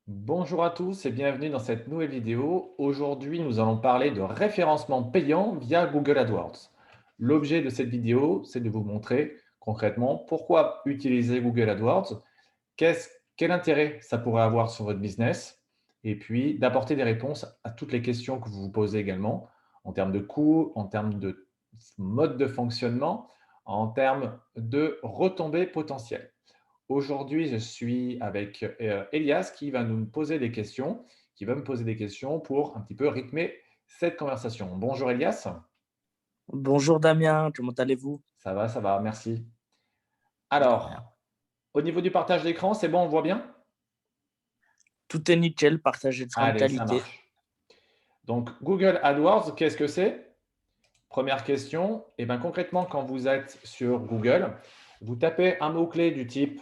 Bonjour à tous et bienvenue dans cette nouvelle vidéo. Aujourd'hui, nous allons parler de référencement payant via Google AdWords. L'objet de cette vidéo, c'est de vous montrer concrètement pourquoi utiliser Google AdWords, quel intérêt ça pourrait avoir sur votre business, et puis d'apporter des réponses à toutes les questions que vous vous posez également, en termes de coûts, en termes de mode de fonctionnement, en termes de retombées potentielles. Aujourd'hui, je suis avec Elias qui va nous poser des questions, qui va me poser des questions pour un petit peu rythmer cette conversation. Bonjour Elias, Bonjour Damien, comment allez-vous? ça va, merci. De rien. Alors, au niveau du partage d'écran, c'est bon, on voit bien? Tout est nickel, partagé de grande Allez, ça qualité. marche. Donc, Google AdWords, qu'est-ce que c'est? Première question. Eh bien, concrètement, quand vous êtes sur Google, vous tapez un mot-clé du type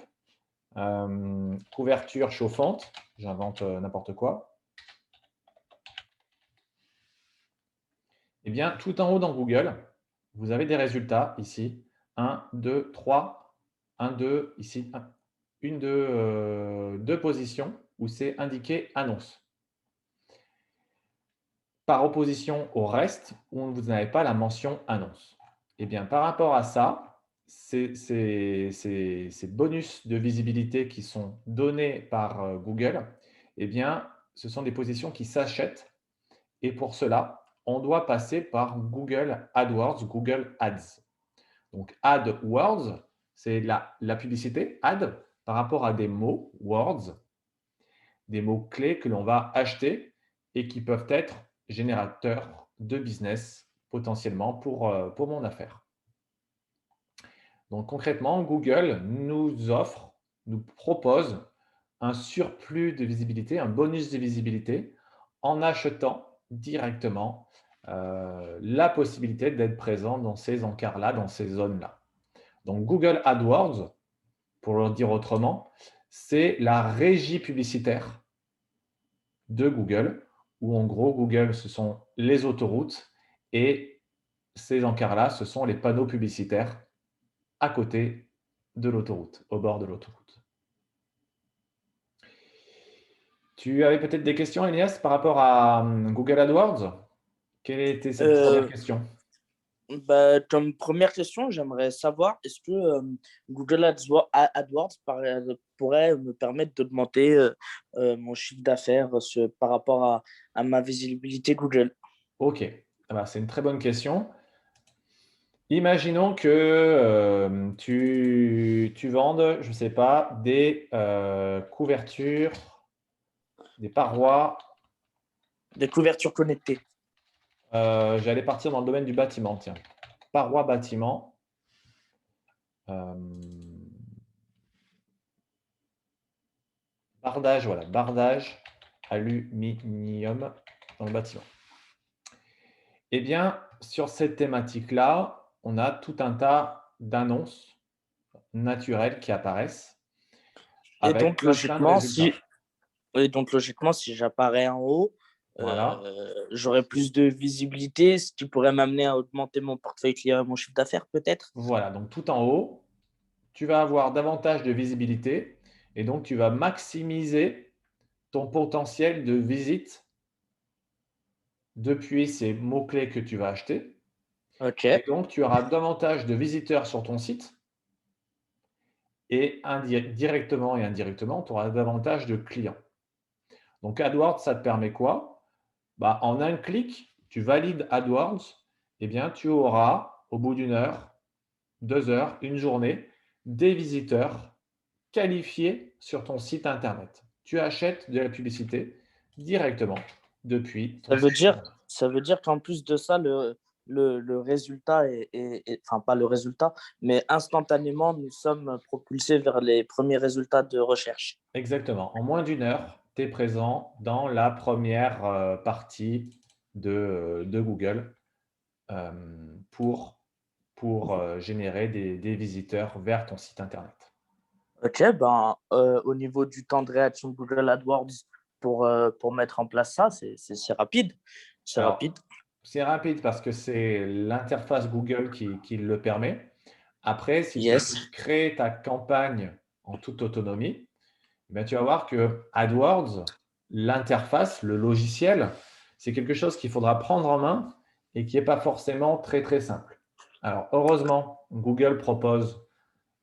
couverture chauffante, j'invente n'importe quoi. Eh bien, tout en haut dans Google, vous avez des résultats ici. Un, 2, 3, un, 2, ici, une, deux positions où c'est indiqué annonce. Par opposition au reste, où vous n'avez pas la mention annonce. Eh bien, par rapport à ça, ces bonus de visibilité qui sont donnés par Google, eh bien, ce sont des positions qui s'achètent. Et pour cela, on doit passer par Google AdWords, Google Ads. Donc, AdWords, c'est la publicité, ad, par rapport à des mots, words, des mots-clés que l'on va acheter et qui peuvent être générateurs de business potentiellement pour mon affaire. Donc, concrètement, Google nous propose un surplus de visibilité, un bonus de visibilité en achetant directement la possibilité d'être présent dans ces encarts-là, dans ces zones-là. Donc, Google AdWords, pour le dire autrement, c'est la régie publicitaire de Google, où en gros, Google, ce sont les autoroutes et ces encarts-là, ce sont les panneaux publicitaires à côté de l'autoroute, au bord de l'autoroute. Tu avais peut-être des questions, Elias, par rapport à Google AdWords? Quelle était cette première Euh, question? Comme première question, j'aimerais savoir, est-ce que Google AdWords pourrait me permettre d'augmenter mon chiffre d'affaires par rapport à ma visibilité Google? Ok, ah bah, c'est une très bonne question. Imaginons que tu vendes, je ne sais pas, des couvertures, des parois. Des couvertures connectées. J'allais partir dans le domaine du bâtiment, tiens. Parois bâtiment. Bardage, voilà, bardage aluminium dans le bâtiment. Eh bien, sur cette thématique-là, on a tout un tas d'annonces naturelles qui apparaissent Et avec donc, plein de logiquement, résultats. si, et donc, logiquement, si j'apparais en haut, Voilà. j'aurais plus de visibilité, ce qui pourrait m'amener à augmenter mon portefeuille client et mon chiffre d'affaires, peut-être. Voilà, donc tout en haut, tu vas avoir davantage de visibilité et donc tu vas maximiser ton potentiel de visite depuis ces mots-clés que tu vas acheter. Ok. Et donc, tu auras davantage de visiteurs sur ton site et directement et indirectement, tu auras davantage de clients. Donc, AdWords, ça te permet quoi? Bah, en un clic, tu valides AdWords, eh bien, tu auras au bout d'une heure, 2 heures, une journée, des visiteurs qualifiés sur ton site internet. Tu achètes de la publicité directement depuis ton Ça veut site dire, internet. ça veut dire qu'en plus de ça, le résultat enfin pas le résultat, mais instantanément, nous sommes propulsés vers les premiers résultats de recherche. Exactement. En moins d'une heure, tu es présent dans la première partie de Google pour générer des visiteurs vers ton site internet. Ok, au niveau du temps de réaction de Google AdWords pour mettre en place ça, c'est rapide. C'est rapide. Alors, c'est rapide parce que c'est l'interface Google qui le permet. Après, si tu Yes. veux créer ta campagne en toute autonomie, ben, tu vas voir que AdWords, l'interface, le logiciel, c'est quelque chose qu'il faudra prendre en main et qui n'est pas forcément très, très simple. Alors, heureusement, Google propose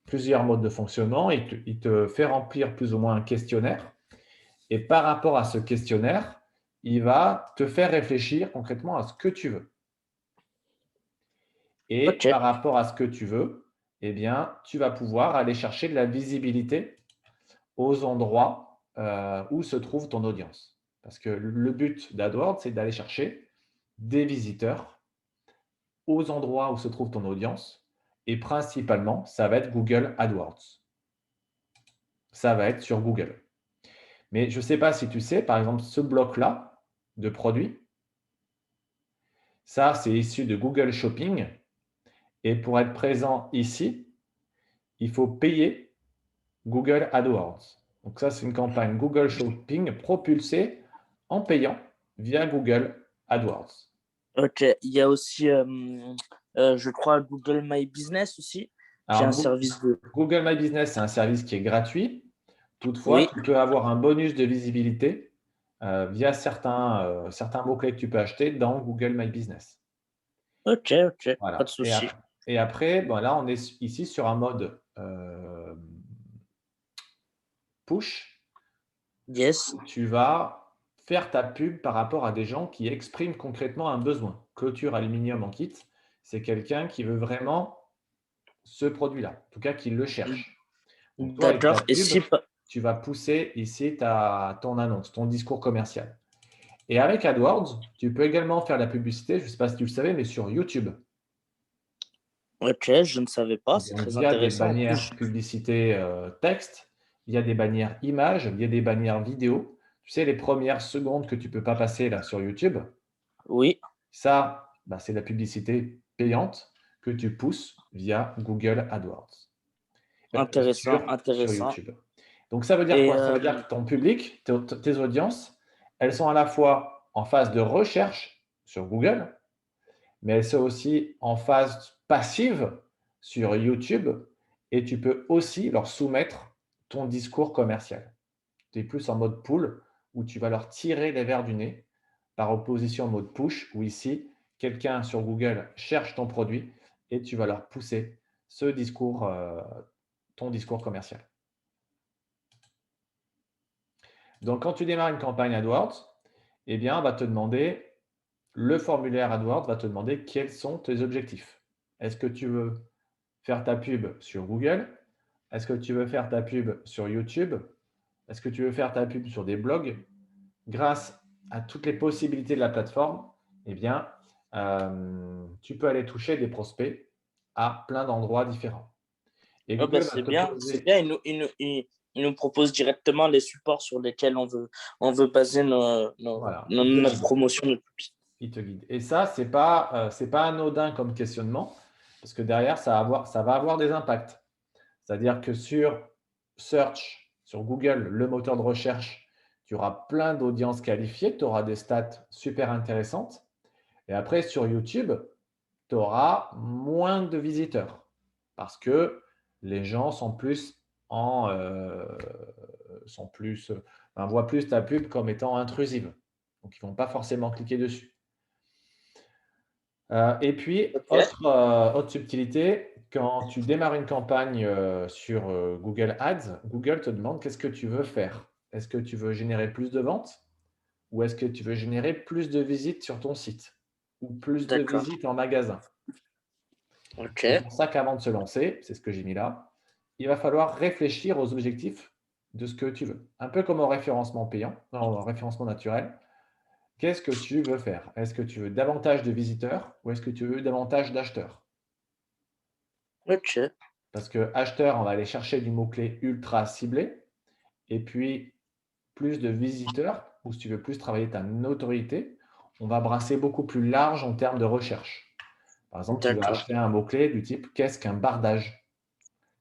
plusieurs modes de fonctionnement. Il te fait remplir plus ou moins un questionnaire. Et par rapport à ce questionnaire, il va te faire réfléchir concrètement à ce que tu veux. Et Ok, par rapport à ce que tu veux, eh bien, tu vas pouvoir aller chercher de la visibilité aux endroits où se trouve ton audience. Parce que le but d'AdWords, c'est d'aller chercher des visiteurs aux endroits où se trouve ton audience. Et principalement, ça va être Google AdWords. Ça va être sur Google. Mais je ne sais pas si tu sais, par exemple, ce bloc-là de produits, ça, c'est issu de Google Shopping. Et pour être présent ici, il faut payer Google AdWords. Donc ça, c'est une campagne Google Shopping propulsée en payant via Google AdWords. ok. Il y a aussi, je crois, Google My Business aussi, qui est un Alors, service de… Google My Business, c'est un service qui est gratuit. Toutefois, Oui, tu peux avoir un bonus de visibilité via certains mots-clés que tu peux acheter dans Google My Business. ok, ok, pas de Voilà. souci. Et après, bon, là, on est ici sur un mode push. Yes, Tu vas faire ta pub par rapport à des gens qui expriment concrètement un besoin. Clôture Aluminium en kit, c'est quelqu'un qui veut vraiment ce produit-là, en tout cas qui le cherche. Donc toi, avec ta d'accord. Et pub, si, tu vas pousser ici ton annonce, ton discours commercial. Et avec AdWords, tu peux également faire la publicité, je ne sais pas si tu le savais, mais sur YouTube. ok, je ne savais pas, c'est Donc, très via des intéressant. En bannières plus, publicité texte, il y a des bannières images, il y a des bannières vidéo. Tu sais, les premières secondes que tu ne peux pas passer là sur YouTube, oui, ça, bah, c'est la publicité payante que tu pousses via Google AdWords intéressant, sur intéressant. YouTube. Donc, ça veut dire Et quoi? Ça veut dire que ton public, tes audiences, elles sont à la fois en phase de recherche sur Google, mais elles sont aussi en phase passive sur YouTube et tu peux aussi leur soumettre ton discours commercial. Tu es plus en mode pull où tu vas leur tirer les verres du nez par opposition au mode push où ici, quelqu'un sur Google cherche ton produit et tu vas leur pousser ce discours, ton discours commercial. Donc, quand tu démarres une campagne AdWords, eh bien, on va te demander, le formulaire AdWords va te demander quels sont tes objectifs. Est-ce que tu veux faire ta pub sur Google? Est-ce que tu veux faire ta pub sur YouTube? Est-ce que tu veux faire ta pub sur des blogs? Grâce à toutes les possibilités de la plateforme, eh bien, tu peux aller toucher des prospects à plein d'endroits différents. Et oh, bah, Google va te c'est proposer, bien. Il nous propose directement les supports sur lesquels on veut baser voilà, il te notre guide. promotion, notre publicité. Il te guide. Et ça, c'est pas anodin comme questionnement, parce que derrière, ça va avoir des impacts. C'est-à-dire que sur Search, sur Google, le moteur de recherche, tu auras plein d'audiences qualifiées, tu auras des stats super intéressantes. Et après, sur YouTube, tu auras moins de visiteurs parce que les gens sont plus en, sont plus, voient plus ta pub comme étant intrusive. Donc, ils ne vont pas forcément cliquer dessus. Et puis, Ok, autre subtilité, quand tu démarres une campagne sur Google Ads, Google te demande qu'est-ce que tu veux faire. Est-ce que tu veux générer plus de ventes ou est-ce que tu veux générer plus de visites sur ton site ou plus de d'accord. visites en magasin? Ok, C'est pour ça qu'avant de se lancer, c'est ce que j'ai mis là, il va falloir réfléchir aux objectifs de ce que tu veux. Un peu comme au référencement payant, au référencement naturel. Qu'est-ce que tu veux faire? Est-ce que tu veux davantage de visiteurs ou est-ce que tu veux davantage d'acheteurs? ok, Parce que acheteur, on va aller chercher du mot-clé ultra ciblé. Et puis, plus de visiteurs, ou si tu veux plus travailler ta notoriété, on va brasser beaucoup plus large en termes de recherche. Par exemple, tu vas d'accord. acheter un mot-clé du type qu'est-ce qu'un bardage?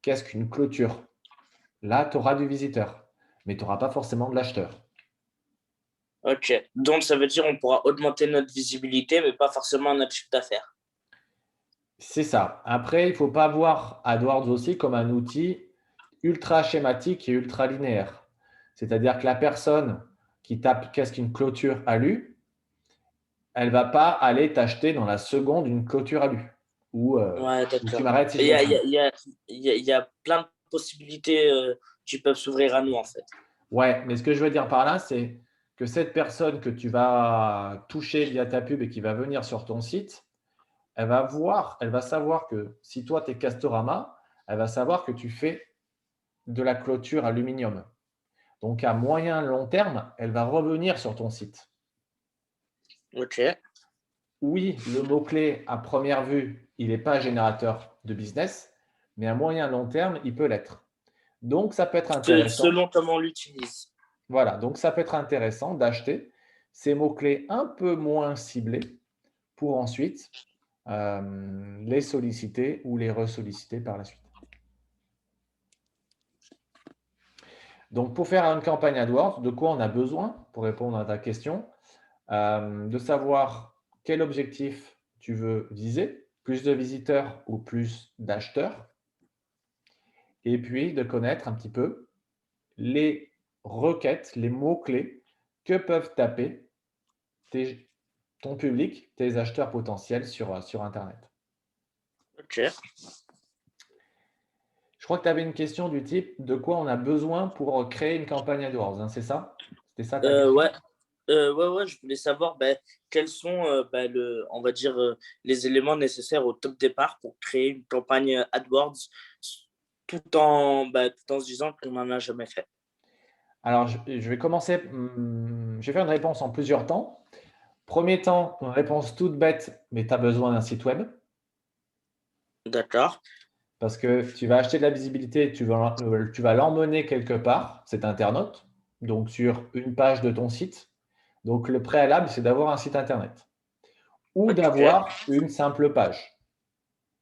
Qu'est-ce qu'une clôture? Là, tu auras du visiteur, mais tu n'auras pas forcément de l'acheteur. Ok. Donc, ça veut dire qu'on pourra augmenter notre visibilité, mais pas forcément notre chiffre d'affaires. C'est ça. Après, il ne faut pas voir AdWords aussi comme un outil ultra schématique et ultra linéaire. C'est-à-dire que la personne qui tape qu'est-ce qu'une clôture alu, elle ne va pas aller t'acheter dans la seconde une clôture alu. Ouais, Ou tu d'accord. m'arrêtes si Il je y me a, il y trompe. a, il y a, il y a plein de possibilités qui peuvent s'ouvrir à nous, en fait. Ouais, mais ce que je veux dire par là, c'est que cette personne que tu vas toucher via ta pub et qui va venir sur ton site, elle va savoir que si toi, tu es Castorama, elle va savoir que tu fais de la clôture aluminium. Donc, à moyen long terme, elle va revenir sur ton site. Ok. Oui, le mot-clé, à première vue, il n'est pas générateur de business, mais à moyen long terme, il peut l'être. Donc, ça peut être intéressant. Selon comment on l'utilise. Voilà, donc ça peut être intéressant d'acheter ces mots-clés un peu moins ciblés pour ensuite les solliciter ou les ressolliciter par la suite. Donc, pour faire une campagne AdWords, de quoi on a besoin pour répondre à ta question? De savoir quel objectif tu veux viser, plus de visiteurs ou plus d'acheteurs, et puis de connaître un petit peu les requêtes, les mots-clés que peuvent taper ton public, tes acheteurs potentiels sur Internet. Ok. Je crois que tu avais une question du type de quoi on a besoin pour créer une campagne AdWords, hein, c'est ça? C'était ça ta question? Ouais. Ouais, je voulais savoir quels sont, on va dire, les éléments nécessaires au top départ pour créer une campagne AdWords tout en se disant qu'on n'en a jamais fait. Alors, je vais commencer, je vais faire une réponse en plusieurs temps. Premier temps, une réponse toute bête, mais tu as besoin d'un site web D'accord. parce que tu vas acheter de la visibilité, tu vas l'emmener quelque part, cet internaute, donc sur une page de ton site. Donc, le préalable, c'est d'avoir un site internet ou Ok. d'avoir une simple page.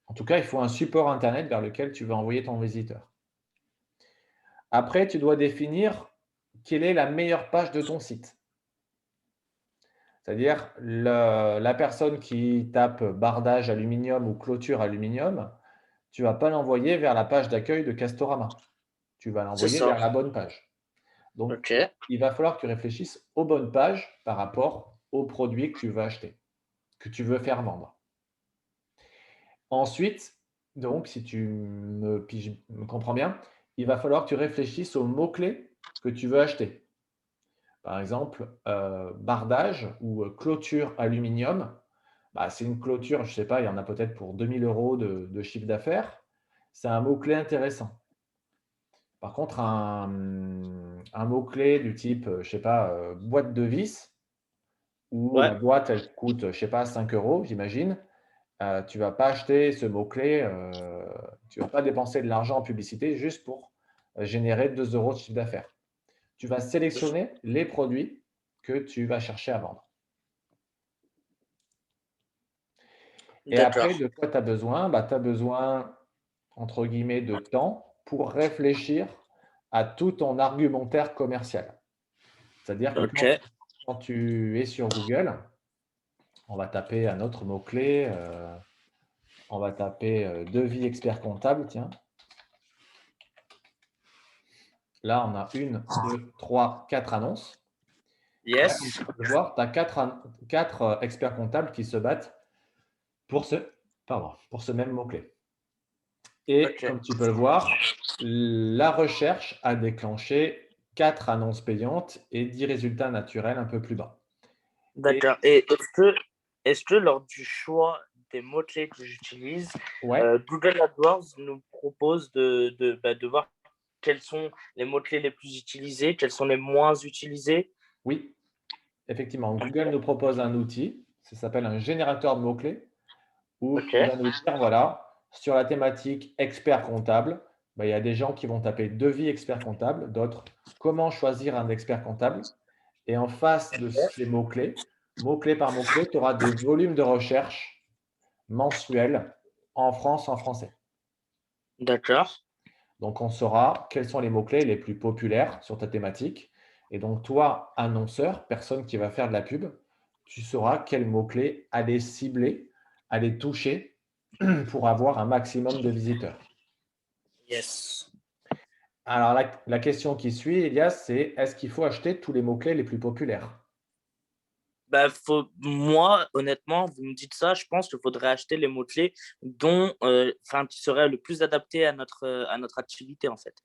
En tout cas, il faut un support internet vers lequel tu vas envoyer ton visiteur. Après, tu dois définir quelle est la meilleure page de ton site. C'est-à-dire la personne qui tape bardage aluminium ou clôture aluminium, tu ne vas pas l'envoyer vers la page d'accueil de Castorama. Tu vas C'est l'envoyer ça. vers la bonne page. Donc, Ok. il va falloir que tu réfléchisses aux bonnes pages par rapport aux produits que tu veux acheter, que tu veux faire vendre. Ensuite, donc, si tu me comprends bien, il va falloir que tu réfléchisses aux mots-clés que tu veux acheter. Par exemple, bardage ou clôture aluminium, bah, c'est une clôture, je ne sais pas, il y en a peut-être pour 2 000 € de chiffre d'affaires. C'est un mot-clé intéressant. Par contre, un mot-clé du type, je ne sais pas, boîte de vis, où Ouais. la boîte, elle coûte, je ne sais pas, 5 €, j'imagine. Tu ne vas pas acheter ce mot-clé, tu ne vas pas dépenser de l'argent en publicité juste pour générer 2 € de chiffre d'affaires. Tu vas sélectionner les produits que tu vas chercher à vendre. Et après, D'accord. de quoi tu as besoin? Bah, tu as besoin, entre guillemets, de temps pour réfléchir à tout ton argumentaire commercial. C'est-à-dire que Ok. quand tu es sur Google, on va taper un autre mot-clé, on va taper devis expert comptable, tiens. Là, on a une, deux, trois, quatre annonces. Là, comme Yes. tu peux le voir, tu as quatre experts comptables qui se battent pour pour ce même mot-clé. Et Ok. comme tu peux le voir, la recherche a déclenché 4 annonces payantes et 10 résultats naturels un peu plus bas. Et D'accord. Et est-ce que lors du choix des mots-clés que j'utilise, ouais, Google AdWords nous propose de voir quels sont les mots-clés les plus utilisés, quels sont les moins utilisés? oui, effectivement, Google nous propose un outil, ça s'appelle un générateur de mots-clés, où Ok. il va nous dire, voilà, sur la thématique expert comptable, bah, il y a des gens qui vont taper devis expert comptable, d'autres comment choisir un expert comptable. Et en face de ces mots-clés, mot-clé par mot-clé, tu auras des volumes de recherche mensuels en France en français. D'accord. Donc, on saura quels sont les mots-clés les plus populaires sur ta thématique. Et donc, toi, annonceur, personne qui va faire de la pub, tu sauras quels mots-clés aller cibler, aller toucher pour avoir un maximum de visiteurs. Yes. Alors la question qui suit, Elias, c'est est-ce qu'il faut acheter tous les mots-clés les plus populaires? Bah, moi, honnêtement, vous me dites ça, je pense qu'il faudrait acheter les mots-clés qui seraient le plus adaptés à notre activité, en fait.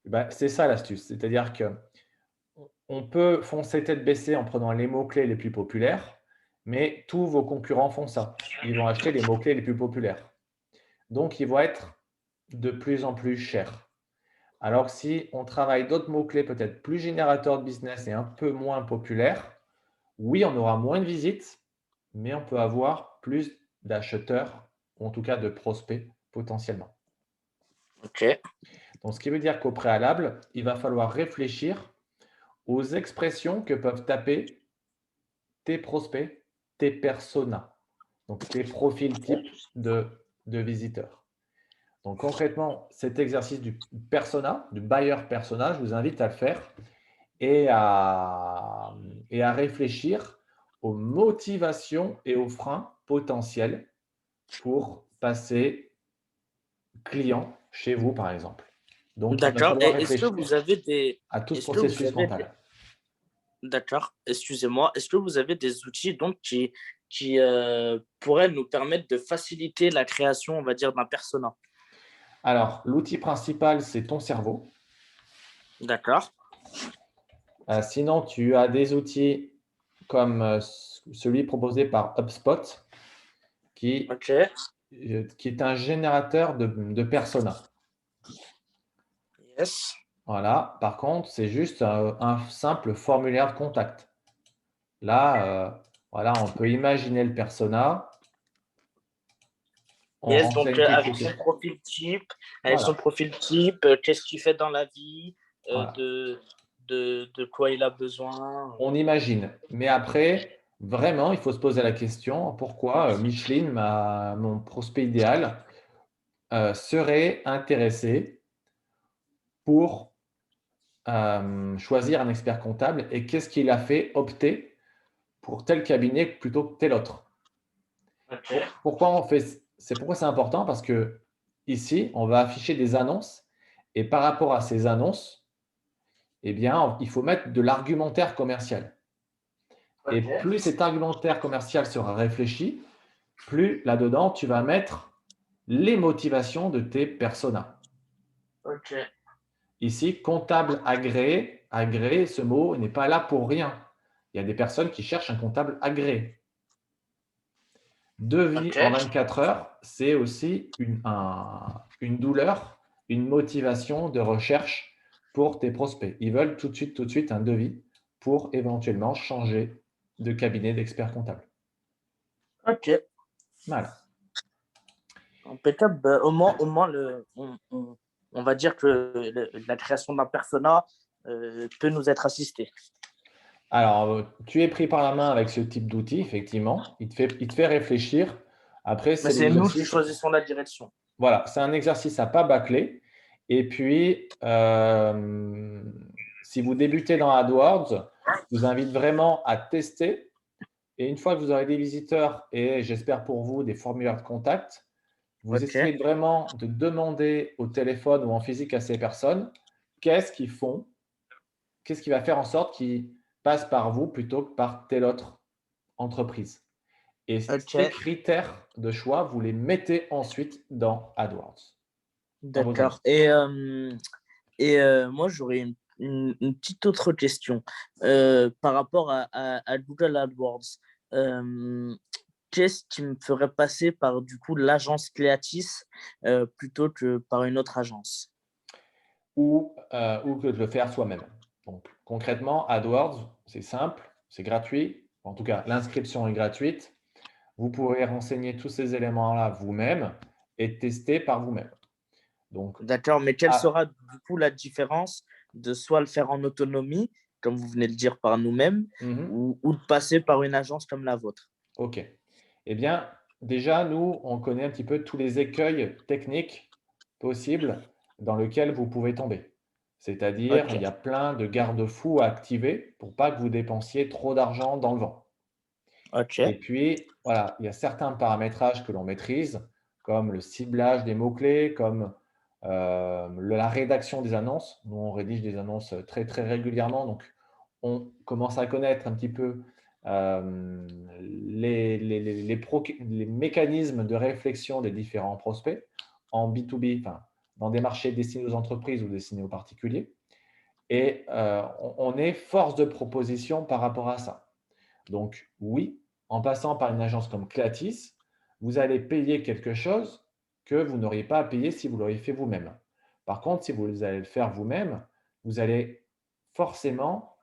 Bah, c'est ça l'astuce, c'est-à-dire que on peut foncer tête baissée en prenant les mots-clés les plus populaires, mais tous vos concurrents font ça. Ils vont acheter les mots-clés les plus populaires. Donc, ils vont être de plus en plus chers. Alors que si on travaille d'autres mots-clés peut-être plus générateurs de business et un peu moins populaires, oui, on aura moins de visites, mais on peut avoir plus d'acheteurs, ou en tout cas de prospects potentiellement. OK. Donc, ce qui veut dire qu'au préalable, il va falloir réfléchir aux expressions que peuvent taper tes prospects, tes personas, donc tes profils types de visiteurs. Donc concrètement, cet exercice du persona, du buyer persona, je vous invite à le faire et à, et à réfléchir aux motivations et aux freins potentiels pour passer client chez vous, par exemple. Donc, il va D'accord. falloir Et est-ce que réfléchir vous avez des à tout ce est-ce que vous processus avez des mental. d'accord, excusez-moi. Est-ce que vous avez des outils donc qui pourraient nous permettre de faciliter la création, on va dire, d'un persona? Alors, l'outil principal, c'est ton cerveau. D'accord. Sinon, tu as des outils comme celui proposé par HubSpot qui, OK. qui est un générateur de personas. Yes. Voilà. Par contre, c'est juste un simple formulaire de contact. Là, voilà, on peut imaginer le persona, on Yes, donc renseigne quelques questions. avec son Voilà, profil type, qu'est-ce qu'il fait dans la vie, voilà. de quoi il a besoin. On imagine. Mais après, vraiment, il faut se poser la question, pourquoi Micheline, mon prospect idéal, serait intéressé pour choisir un expert comptable et qu'est-ce qui l'a fait opter pour tel cabinet plutôt que tel autre? OK. Pourquoi on fait c'est pourquoi c'est important? Parce que ici, on va afficher des annonces et par rapport à ces annonces, eh bien, il faut mettre de l'argumentaire commercial et OK. plus cet argumentaire commercial sera réfléchi, plus là-dedans, tu vas mettre les motivations de tes personas. OK. Ici, comptable agréé, agréé, ce mot n'est pas là pour rien. Il y a des personnes qui cherchent un comptable agréé. Devis en OK. 24 heures, c'est aussi une douleur, une motivation de recherche pour tes prospects. Ils veulent tout de suite un devis pour éventuellement changer de cabinet d'expert comptable. OK. Voilà. Impeccable. Bah, au moins on va dire que la création d'un persona peut nous être assistée. Alors, tu es pris par la main avec ce type d'outil, effectivement. Il te fait réfléchir. Après, Mais c'est c'est nous qui l'exercice. choisissons la direction. Voilà, c'est un exercice à pas bâcler. Et puis, si vous débutez dans AdWords, je vous invite vraiment à tester. Et une fois que vous aurez des visiteurs et j'espère pour vous des formulaires de contact, vous OK. essayez vraiment de demander au téléphone ou en physique à ces personnes qu'est-ce qu'ils font, qu'est-ce qui va faire en sorte qu'ils passent par vous plutôt que par telle autre entreprise. Et ces OK. critères de choix, vous les mettez ensuite dans AdWords, dans vos D'accord. annonces. Et moi, j'aurais une petite autre question par rapport à Google AdWords. Euh, Qu'est-ce qui me ferait passer par du coup l'agence Cleatis plutôt que par une autre agence? Ou que de le faire soi-même. Donc concrètement, AdWords, c'est simple, c'est gratuit. En tout cas, l'inscription est gratuite. Vous pourrez renseigner tous ces éléments-là vous-même et tester par vous-même. Donc, D'accord, mais quelle ah, sera du coup la différence de soit le faire en autonomie, comme vous venez de dire par nous-mêmes, mhm, ou de passer par une agence comme la vôtre? OK. Eh bien, déjà, nous, on connaît un petit peu tous les écueils techniques possibles dans lesquels vous pouvez tomber. C'est-à-dire, Ok, il y a plein de garde-fous à activer pour pas que vous dépensiez trop d'argent dans le vent. ok, Et puis, voilà, il y a certains paramétrages que l'on maîtrise, comme le ciblage des mots-clés, comme la rédaction des annonces. Nous, on rédige des annonces très, très régulièrement, donc on commence à connaître un petit peu les mécanismes de réflexion des différents prospects en B2B, enfin, dans des marchés destinés aux entreprises ou destinés aux particuliers. Et on est force de proposition par rapport à ça. Donc oui, en passant par une agence comme Clatis, vous allez payer quelque chose que vous n'auriez pas à payer si vous l'auriez fait vous-même. Par contre, si vous allez le faire vous-même, vous allez forcément,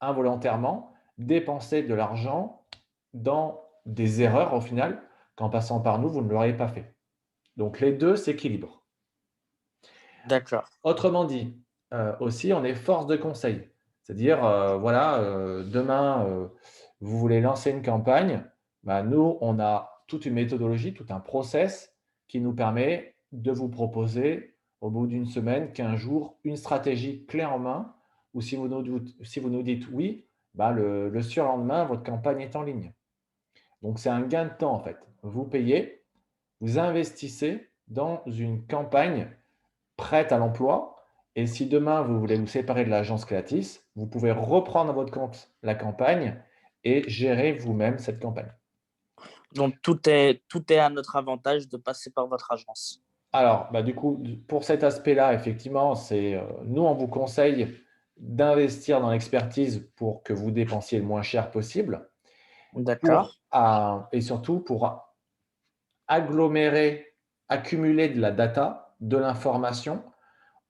involontairement, dépenser de l'argent dans des erreurs au final, qu'en passant par nous, vous ne l'auriez pas fait. Donc les 2 s'équilibrent. D'accord. Autrement dit, aussi, on est force de conseil. C'est-à-dire, voilà, demain, vous voulez lancer une campagne, bah, nous, on a toute une méthodologie, tout un process qui nous permet de vous proposer, au bout d'une semaine, 15 jours, une stratégie clé en main ou si vous nous dites oui, bah, le surlendemain, votre campagne est en ligne. Donc c'est un gain de temps, en fait. Vous payez, vous investissez dans une campagne prête à l'emploi. Et si demain, vous voulez vous séparer de l'agence Creatis, vous pouvez reprendre à votre compte la campagne et gérer vous-même cette campagne. Donc, tout est à notre avantage de passer par votre agence. Alors, bah, du coup, pour cet aspect-là, effectivement, nous, on vous conseille d'investir dans l'expertise pour que vous dépensiez le moins cher possible D'accord. et surtout pour agglomérer, accumuler de la data, de l'information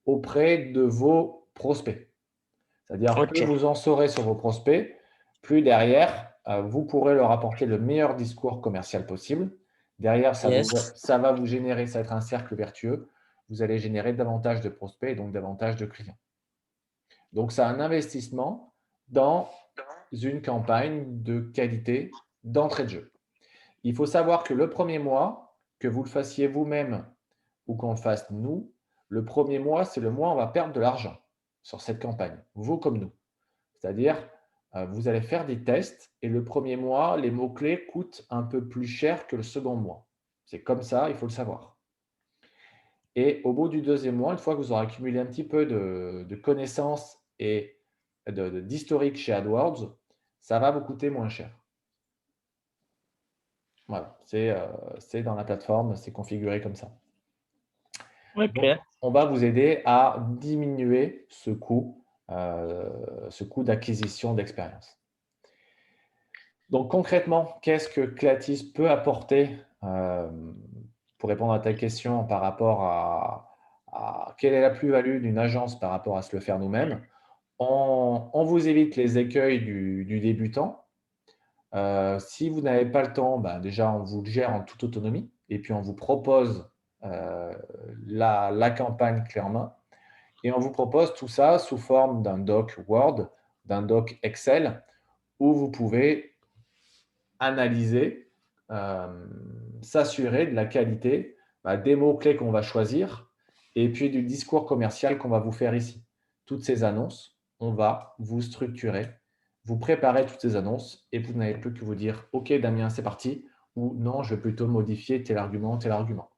auprès de vos prospects. C'est-à-dire, plus Ok. vous en saurez sur vos prospects, plus derrière, vous pourrez leur apporter le meilleur discours commercial possible. Derrière, Yes. ça va vous générer, ça va être un cercle vertueux. Vous allez générer davantage de prospects et donc davantage de clients. Donc, c'est un investissement dans une campagne de qualité d'entrée de jeu. Il faut savoir que le premier mois, que vous le fassiez vous-même ou qu'on le fasse nous, le premier mois, c'est le mois où on va perdre de l'argent sur cette campagne, vous comme nous. C'est-à-dire, vous allez faire des tests et le premier mois, les mots-clés coûtent un peu plus cher que le second mois. C'est comme ça, il faut le savoir. Et au bout du deuxième mois, une fois que vous aurez accumulé un petit peu de connaissances et d'historique chez AdWords, ça va vous coûter moins cher. Voilà, c'est dans la plateforme, c'est configuré comme ça. Donc, Ok. on va vous aider à diminuer ce coût d'acquisition d'expérience. Donc concrètement, qu'est-ce que Clatis peut apporter pour répondre à ta question par rapport à quelle est la plus-value d'une agence par rapport à se le faire nous-mêmes? On vous évite les écueils du débutant. Si vous n'avez pas le temps, ben déjà, on vous le gère en toute autonomie et puis on vous propose la campagne clé en main et on vous propose tout ça sous forme d'un doc Word, d'un doc Excel où vous pouvez analyser, s'assurer de la qualité des mots-clés qu'on va choisir et puis du discours commercial qu'on va vous faire ici. Toutes ces annonces, on va vous structurer, vous préparer toutes ces annonces et vous n'avez plus que vous dire « Ok Damien, c'est parti » ou « Non, je vais plutôt modifier tel argument, tel argument ».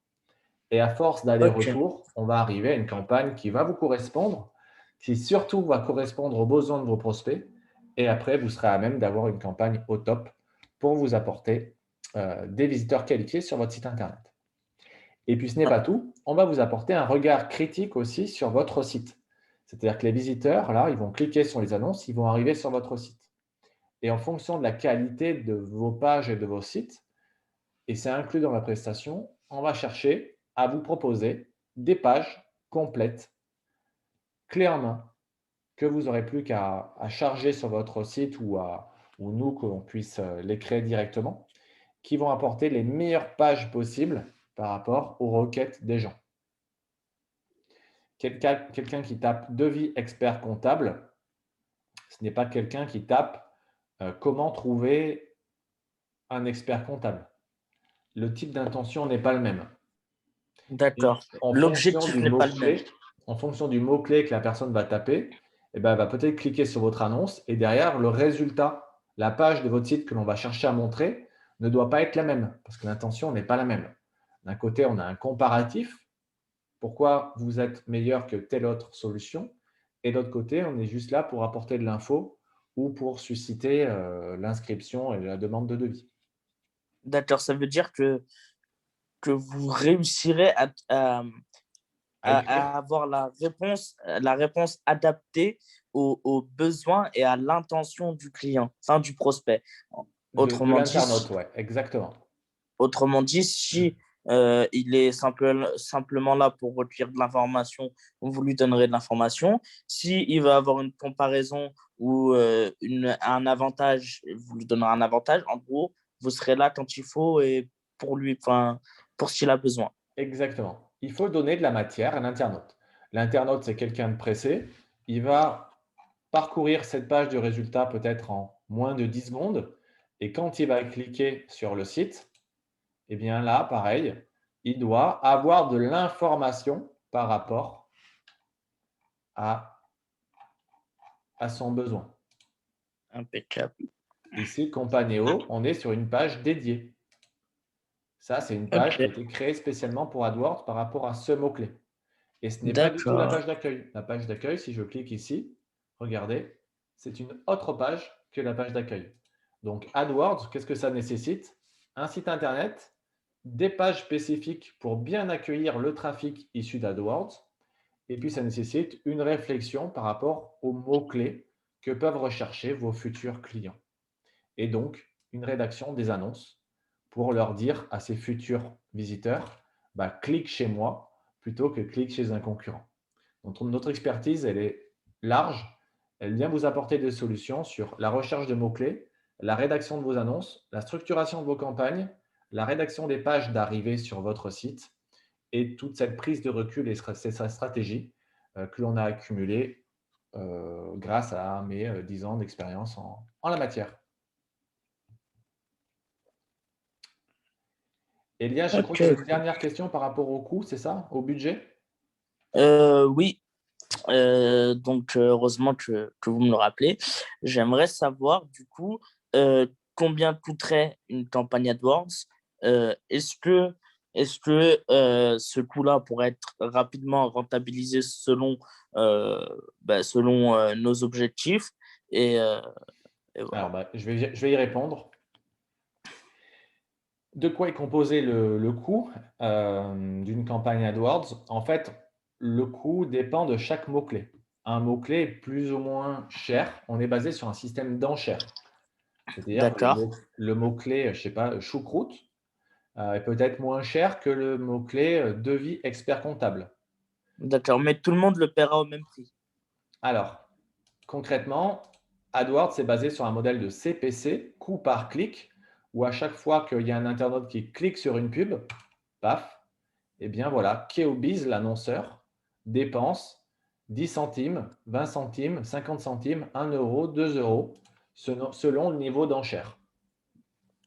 Et à force Ok. d'aller-retour, on va arriver à une campagne qui va vous correspondre, qui surtout va correspondre aux besoins de vos prospects. Et après, vous serez à même d'avoir une campagne au top pour vous apporter des visiteurs qualifiés sur votre site Internet. Et puis, ce n'est pas tout. On va vous apporter un regard critique aussi sur votre site. C'est-à-dire que les visiteurs, là, ils vont cliquer sur les annonces, ils vont arriver sur votre site. Et en fonction de la qualité de vos pages et de vos sites, et c'est inclus dans la prestation, on va chercher à vous proposer des pages complètes, clés en main, que vous n'aurez plus qu'à charger sur votre site ou nous, qu'on puisse les créer directement, qui vont apporter les meilleures pages possibles par rapport aux requêtes des gens. Quelqu'un qui tape devis expert comptable, ce n'est pas quelqu'un qui tape comment trouver un expert comptable. Le type d'intention n'est pas le même. Et D'accord. en fonction L'objectif du n'est pas le même. mot-clé, que la personne va taper, eh ben, elle va peut-être cliquer sur votre annonce et derrière, le résultat, la page de votre site que l'on va chercher à montrer ne doit pas être la même parce que l'intention n'est pas la même. D'un côté, on a un comparatif pourquoi vous êtes meilleur que telle autre solution. Et d'autre côté, on est juste là pour apporter de l'info ou pour susciter l'inscription et la demande de devis. D'accord, ça veut dire que vous réussirez À écrire. à avoir la réponse adaptée aux besoins et à l'intention du client, enfin du prospect. De Autrement dit, l'internaute, ouais, exactement. autrement dit, si il est simplement là pour recueillir de l'information, vous lui donnerez de l'information. Si il va avoir une comparaison ou un avantage, vous lui donnerez un avantage. En gros, vous serez là quand il faut et pour lui, enfin, pour ce qu'il a besoin. Exactement. Il faut donner de la matière à l'internaute. L'internaute, c'est quelqu'un de pressé. Il va parcourir cette page de résultat peut-être en moins de 10 secondes. Et quand il va cliquer sur le site, eh bien là, pareil, il doit avoir de l'information par rapport à, à son besoin. Impeccable. Ici, Companeo, on est sur une page dédiée. Ça, c'est une page qui a Ok, été créée spécialement pour AdWords par rapport à ce mot-clé. Et ce n'est pas du tout la d'accord. page d'accueil. La page d'accueil, si je clique ici, regardez, c'est une autre page que la page d'accueil. Donc AdWords, qu'est-ce que ça nécessite? Un site internet, des pages spécifiques pour bien accueillir le trafic issu d'AdWords, et puis ça nécessite une réflexion par rapport aux mots-clés que peuvent rechercher vos futurs clients. Et donc, une rédaction des annonces pour leur dire à ces futurs visiteurs, bah, clique chez moi plutôt que clique chez un concurrent. Donc, notre expertise, elle est large. Elle vient vous apporter des solutions sur la recherche de mots-clés, la rédaction de vos annonces, la structuration de vos campagnes, la rédaction des pages d'arrivée sur votre site et toute cette prise de recul et cette stratégie que l'on a accumulée grâce à mes 10 ans d'expérience en la matière. Elia, je crois Ok, qu'il y avait une ok. dernière question par rapport au coût, c'est ça? Au budget? Oui, donc heureusement que vous me le rappelez. J'aimerais savoir du coup combien coûterait une campagne AdWords. Est-ce que ce coût-là pourrait être rapidement rentabilisé selon nos objectifs et, euh, et voilà. Alors, bah, je vais y répondre. De quoi est composé le coût d'une campagne AdWords? En fait, le coût dépend de chaque mot-clé. Un mot-clé est plus ou moins cher. On est basé sur un système d'enchères. C'est-à-dire que D'accord, le mot-clé, je sais pas, choucroute, est peut-être moins cher que le mot-clé devis expert comptable. d'accord, mais tout le monde le paiera au même prix. Alors, concrètement, AdWords est basé sur un modèle de CPC, coût par clic, où à chaque fois qu'il y a un internaute qui clique sur une pub, paf, eh bien voilà, Keobiz, l'annonceur, dépense 10 centimes, 20 centimes, 50 centimes, 1 euro, 2 euros, selon le niveau d'enchère.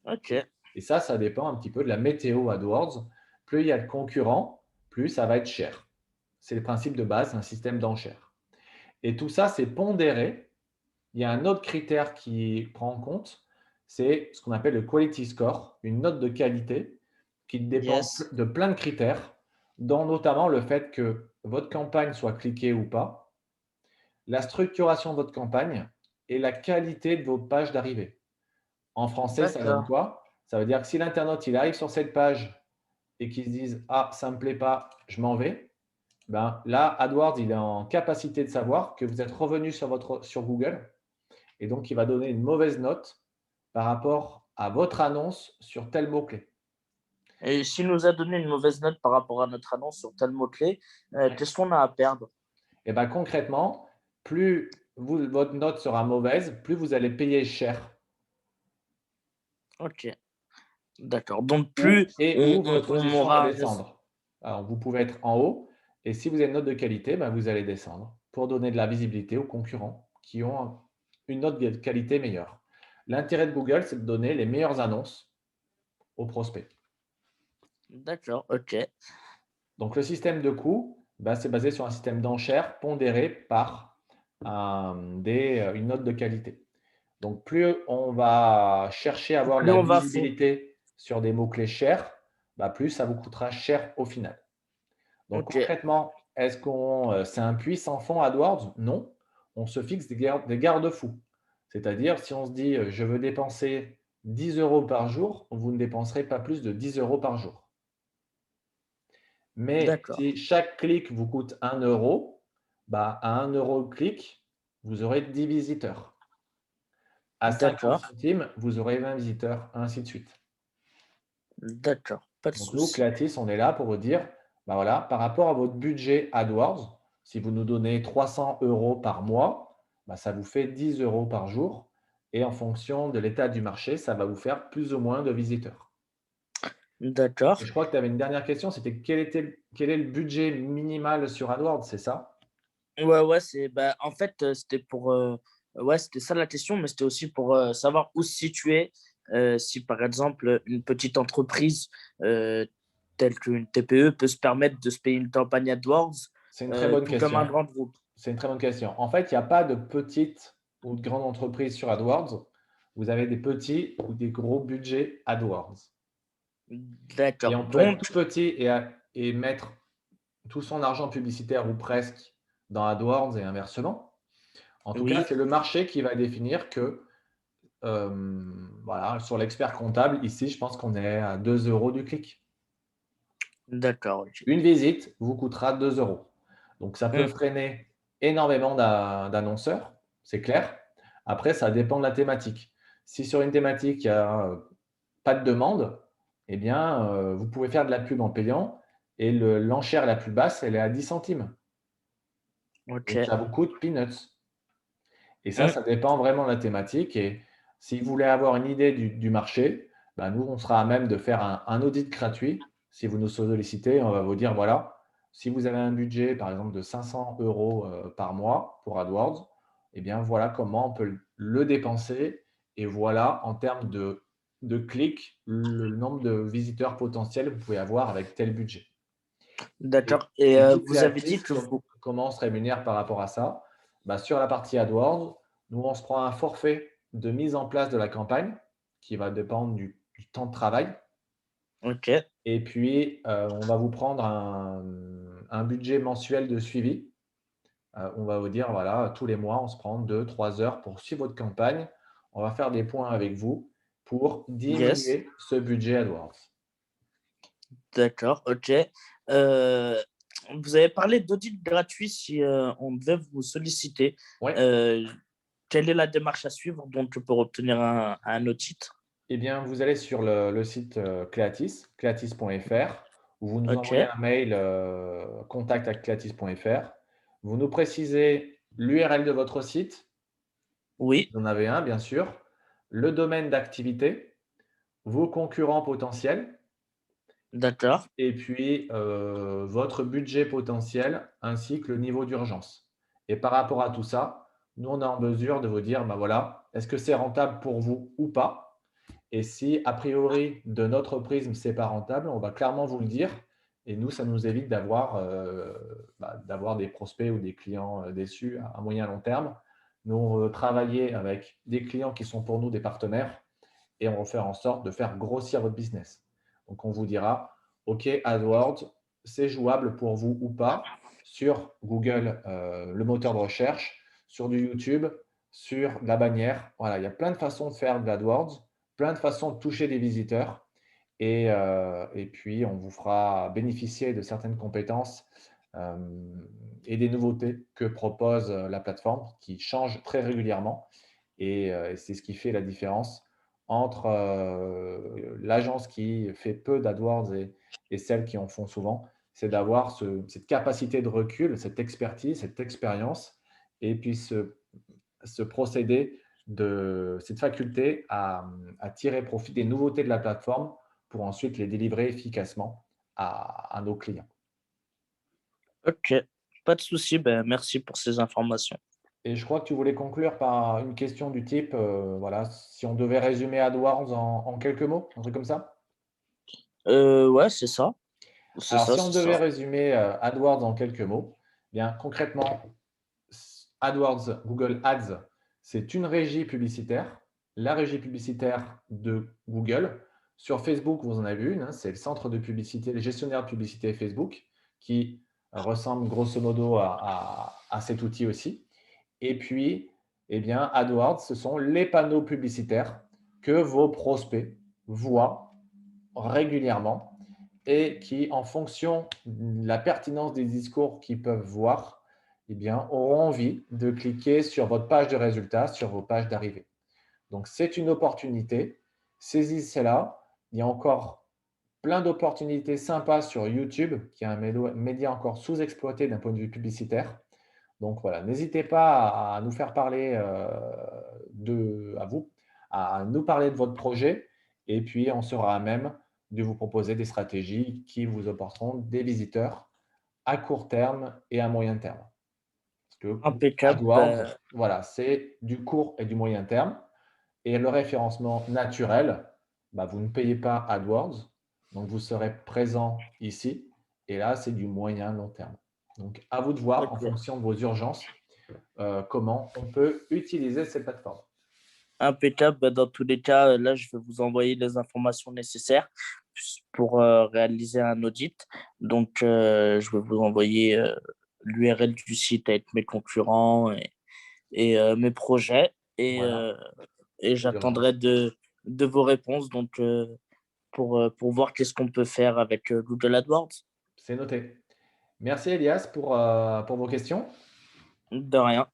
Ok, Et ça dépend un petit peu de la météo AdWords. Plus il y a de concurrents, plus ça va être cher. C'est le principe de base d'un système d'enchères. Et tout ça, c'est pondéré. Il y a un autre critère qui prend en compte, c'est ce qu'on appelle le quality score, une note de qualité qui dépend yes. de plein de critères, dont notamment le fait que votre campagne soit cliquée ou pas, la structuration de votre campagne et la qualité de vos pages d'arrivée. En français, ça donne D'accord. quoi? Ça veut dire que si l'internaute il arrive sur cette page et qu'il se dise ah ça me plaît pas, je m'en vais, ben là AdWords il est en capacité de savoir que vous êtes revenu sur Google et donc il va donner une mauvaise note par rapport à votre annonce sur tel mot-clé. Et s'il nous a donné une mauvaise note par rapport à notre annonce sur tel mot-clé, Ouais. qu'est-ce qu'on a à perdre? Et ben concrètement, plus votre note sera mauvaise, plus vous allez payer cher Ok, d'accord. Donc, ou, plus et ou votre on position va aura... descendre. Alors vous pouvez être en haut et si vous avez une note de qualité, ben, vous allez descendre pour donner de la visibilité aux concurrents qui ont une note de qualité meilleure. L'intérêt de Google, c'est de donner les meilleures annonces aux prospects. D'accord, ok. Donc le système de coût, ben, c'est basé sur un système d'enchères pondéré par une note de qualité. Donc plus on va chercher à avoir de Plus la on va faire... visibilité sur des mots-clés chers, ben, plus ça vous coûtera cher au final. Donc Ok, concrètement, est-ce qu'on, c'est un puits sans fond AdWords? Non. On se fixe des garde-fous. C'est-à-dire si on se dit, «Je veux dépenser 10 € par jour», vous ne dépenserez pas plus de 10 € par jour. Mais d'accord, si chaque clic vous coûte 1 €, bah, à 1 € le clic, vous aurez 10 visiteurs. À 50 d'accord, centimes, vous aurez 20 visiteurs, ainsi de suite. d'accord, pas de Donc nous, souci. Creatis, on est là pour vous dire, bah, voilà, par rapport à votre budget AdWords, si vous nous donnez 300 € par mois, bah, ça vous fait 10 € par jour et en fonction de l'état du marché, ça va vous faire plus ou moins de visiteurs. Et D'accord. je crois que tu avais une dernière question, c'était quel est le budget minimal sur AdWords, c'est ça? Ouais, ouais, bah, en fait, c'était pour, ouais, c'était ça la question, mais c'était aussi pour, savoir où se situer, si par exemple, une petite entreprise, heu, telle qu'une TPE peut se permettre de se payer une campagne AdWords, C'est une très bonne tout comme un question. grand groupe. C'est une très bonne question. En fait, il y a pas de petites ou de grandes entreprises sur AdWords. Vous avez des petits ou des gros budgets AdWords. Et D'accord, on peut être tout donc petit et mettre tout son argent publicitaire ou presque dans AdWords et inversement. En tout cas, oui, c'est le marché qui va définir que, voilà, sur l'expert comptable, ici, je pense qu'on est à 2 € du clic. d'accord, OK. Une visite vous coûtera 2 €. Donc ça peut Mmh, freiner énormément d'annonceurs, c'est clair. Après, ça dépend de la thématique. Si sur une thématique, il y a, pas de demande, eh bien, vous pouvez faire de la pub en payant et l'enchère la plus basse, elle est à 10 centimes. Donc OK. ça vous coûte peanuts. Et Mmh, ça dépend vraiment de la thématique et si vous voulez avoir une idée du marché, bah, nous, on sera à même de faire un audit gratuit. Si vous nous sollicitez, on va vous dire: «Voilà, si vous avez un budget, par exemple, de 500 € par mois pour AdWords, eh bien, voilà comment on peut le dépenser et voilà, en termes de clics, le nombre de visiteurs potentiels que vous pouvez avoir avec tel budget». d'accord, et Et nous, vous avez Creatis, dit que vous comment on se rémunère par rapport à ça? Bah, sur la partie AdWords, nous, on se prend un forfait de mise en place de la campagne qui va dépendre du temps de travail OK, et puis, on va vous prendre un budget mensuel de suivi. On va vous dire, voilà, tous les mois, on se prend 2 3 heures pour suivre votre campagne. On va faire des points avec vous pour yes. diminuer ce budget AdWords. D'accord, OK. Heu, Vous avez parlé d'audit gratuit si, on devait vous solliciter. Ouais. Heu, Quelle est la démarche à suivre donc pour obtenir un audit? Eh bien, vous allez sur le site, Creatis, creatis.fr, où vous nous envoyez OK, un mail, contact@creatis.fr. Vous nous précisez l'URL de votre site, oui, vous en avez un bien sûr, le domaine d'activité, vos concurrents potentiels d'accord, et puis, votre budget potentiel ainsi que le niveau d'urgence. Et par rapport à tout ça, nous, on est en mesure de vous dire: «Bah, voilà, est-ce que c'est rentable pour vous ou pas?» Et si, a priori, de notre prisme, c'est pas rentable, on va clairement vous le dire et nous, ça nous évite d'avoir, bah, d'avoir des prospects ou des clients, déçus à moyen long terme. Nous, on veut travailler avec des clients qui sont pour nous des partenaires et on va faire en sorte de faire grossir votre business. Donc on vous dira: «OK, AdWords, c'est jouable pour vous ou pas?» sur Google, le moteur de recherche, sur du YouTube, sur la bannière. Voilà, il y a plein de façons de faire de l'AdWords, plein de façons de toucher des visiteurs et puis on vous fera bénéficier de certaines compétences, et des nouveautés que propose, la plateforme qui change très régulièrement et c'est ce qui fait la différence entre, l'agence qui fait peu d'AdWords et celles qui en font souvent. C'est d'avoir cette capacité de recul, cette expertise, cette expérience et puis ce procédé cette faculté à tirer profit des nouveautés de la plateforme pour ensuite les délivrer efficacement à nos clients. OK, pas de souci, ben, merci pour ces informations. Et je crois que tu voulais conclure par une question du type, voilà, si on devait résumer AdWords en quelques mots, un truc comme ça? Ouais, c'est ça, c'est Alors ça, si on c'est devait ça. résumer, AdWords en quelques mots, eh bien concrètement, AdWords, Google Ads, c'est une régie publicitaire, la régie publicitaire de Google. Sur Facebook, vous en avez une, hein, c'est le centre de publicité, le gestionnaire de publicité Facebook, qui ressemble grosso modo à cet outil aussi. Et puis, eh bien, AdWords, ce sont les panneaux publicitaires que vos prospects voient régulièrement et qui, en fonction de la pertinence des discours qu'ils peuvent voir, eh bien, auront envie de cliquer sur votre page de résultats, sur vos pages d'arrivée. Donc, c'est une opportunité. Saisissez-la. Il y a encore plein d'opportunités sympas sur YouTube, qui est un média encore sous-exploité d'un point de vue publicitaire. Donc voilà, n'hésitez pas à nous faire parler à vous, à nous parler de votre projet, et puis on sera à même de vous proposer des stratégies qui vous apporteront des visiteurs à court terme et à moyen terme. Parce que Impeccable. AdWords, voilà, c'est du court et du moyen terme. Et le référencement naturel, bah, vous ne payez pas AdWords, donc vous serez présent ici. Et là, c'est du moyen long terme. Donc, à vous de voir, en Ok. fonction de vos urgences, comment on peut utiliser ces plateformes. Impeccable. Dans tous les cas, là, je vais vous envoyer les informations nécessaires pour réaliser un audit. Donc, je vais vous envoyer l'URL du site avec mes concurrents et mes projets. Voilà, Et pas d'urgence. j'attendrai de vos réponses donc, pour voir qu'est-ce qu'on peut faire avec Google AdWords. C'est noté. Merci Elias pour vos questions. De rien,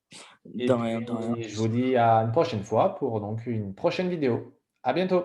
Et de rien, de rien. puis, je vous dis à une prochaine fois pour donc une prochaine vidéo. À bientôt.